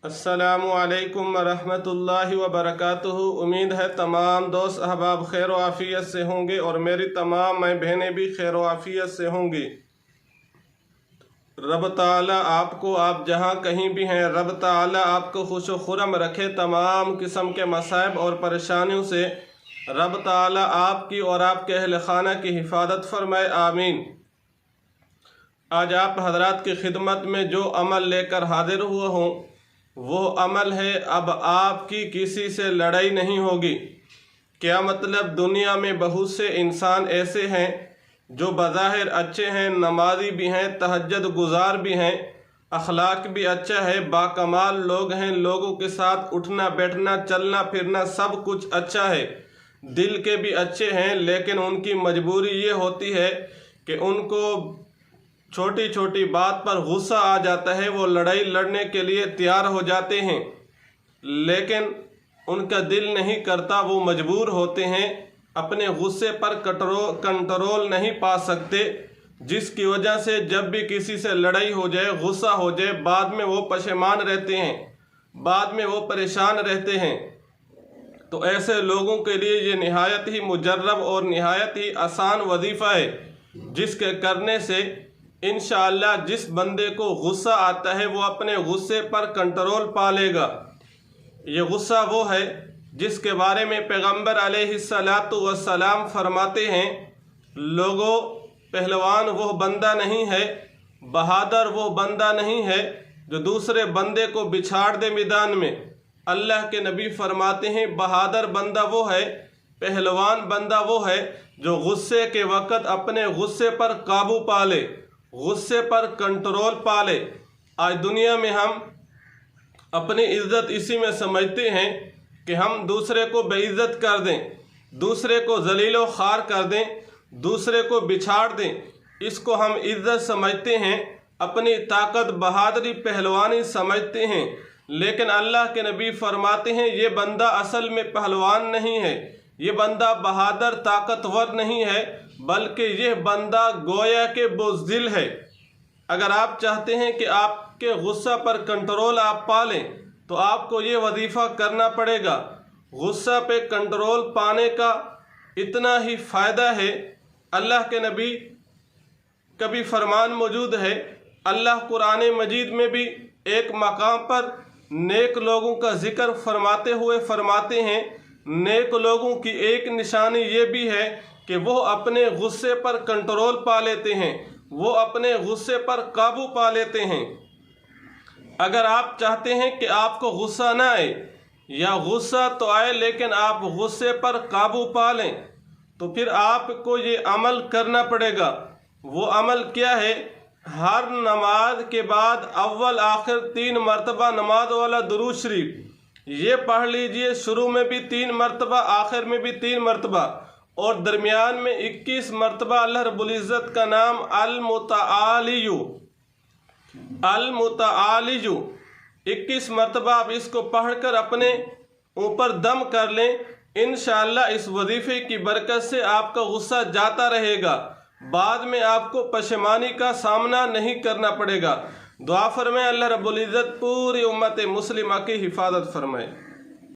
अस्सलामु अलैकुम वरहमतुल्लाहि वबरकातुहू। उम्मीद है तमाम दोस्त अहबाब खैर व आफियत से होंगे और मेरी तमाम माँ बहनें भी खैर व आफियत से होंगी। रब ताला आपको, आप जहाँ कहीं भी हैं, रब ताला आपको खुश व खुरम रखे तमाम किस्म के मसाइब और परेशानियों से। रब ताला आपकी और आपके अहल खाना की हिफाजत फरमाए, आमीन। आज आप हजरात की खिदमत में जो अमल लेकर हाजिर हुआ हूँ वो अमल है, अब आपकी किसी से लड़ाई नहीं होगी। क्या मतलब, दुनिया में बहुत से इंसान ऐसे हैं जो बज़ाहिर अच्छे हैं, नमाजी भी हैं, तहज्जुद गुजार भी हैं, अखलाक भी अच्छा है, बाकमाल लोग हैं, लोगों के साथ उठना बैठना चलना फिरना सब कुछ अच्छा है, दिल के भी अच्छे हैं, लेकिन उनकी मजबूरी ये होती है कि उनको छोटी छोटी बात पर गुस्सा आ जाता है, वो लड़ाई लड़ने के लिए तैयार हो जाते हैं, लेकिन उनका दिल नहीं करता, वो मजबूर होते हैं, अपने गुस्से पर कंट्रोल नहीं पा सकते, जिसकी वजह से जब भी किसी से लड़ाई हो जाए, गुस्सा हो जाए, बाद में वो पशेमान रहते हैं, बाद में वो परेशान रहते हैं। तो ऐसे लोगों के लिए ये निहायत ही मुजर्रब और निहायत ही आसान वजीफ़ा है, जिसके करने से इंशाअल्लाह जिस बंदे को गुस्सा आता है वो अपने गुस्से पर कंट्रोल पा लेगा। ये गुस्सा वो है जिसके बारे में पैगंबर अलैहिस्सलातु वस्सलाम फरमाते हैं, लोगों, पहलवान वो बंदा नहीं है, बहादुर वो बंदा नहीं है जो दूसरे बंदे को बिछाड़ दे मैदान में। अल्लाह के नबी फरमाते हैं, बहादुर बंदा वो है, पहलवान बंदा वो है जो गुस्से के वक़्त अपने गुस्से पर काबू पा ले, गुस्से पर कंट्रोल पा ले। आज दुनिया में हम अपनी इज्जत इसी में समझते हैं कि हम दूसरे को बेइज्जत कर दें, दूसरे को जलीलो ख़ार कर दें, दूसरे को बिछाड़ दें, इसको हम इज्जत समझते हैं, अपनी ताकत बहादुरी पहलवानी समझते हैं। लेकिन अल्लाह के नबी फरमाते हैं, ये बंदा असल में पहलवान नहीं है, ये बंदा बहादुर ताकतवर नहीं है, बल्कि यह बंदा गोया के बुज़दिल है। अगर आप चाहते हैं कि आपके गुस्सा पर कंट्रोल आप पा लें तो आपको ये वजीफ़ा करना पड़ेगा। गुस्सा पे कंट्रोल पाने का इतना ही फ़ायदा है, अल्लाह के नबी का भी फरमान मौजूद है। अल्लाह कुरान मजीद में भी एक मकाम पर नेक लोगों का ज़िक्र फरमाते हुए फरमाते हैं, नेक लोगों की एक निशानी ये भी है कि वो अपने गुस्से पर कंट्रोल पा लेते हैं, वो अपने गुस्से पर काबू पा लेते हैं। अगर आप चाहते हैं कि आपको गुस्सा ना आए या गुस्सा तो आए लेकिन आप गुस्से पर काबू पा लें, तो फिर आपको ये अमल करना पड़ेगा। वो अमल क्या है? हर नमाज के बाद अव्वल आखिर 3 मरतबा नमाज वाला दुरूद शरीफ ये पढ़ लीजिए, शुरू में भी 3 मरतबा, आखिर में भी 3 मरतबा और दरमियान में 21 मरतबा अल्लाह रब्बुल इज़्ज़त का नाम अल-मुतआलिजु 21 मरतबा आप इसको पढ़कर अपने ऊपर दम कर लें। इंशाअल्लाह इस वजीफ़े की बरकत से आपका गुस्सा जाता रहेगा, बाद में आपको पशेमानी का सामना नहीं करना पड़ेगा। दुआ फरमाएं, अल्लाह रब्बुल इज़्ज़त पूरी उम्मत मुस्लिमा की हिफाजत फरमाए।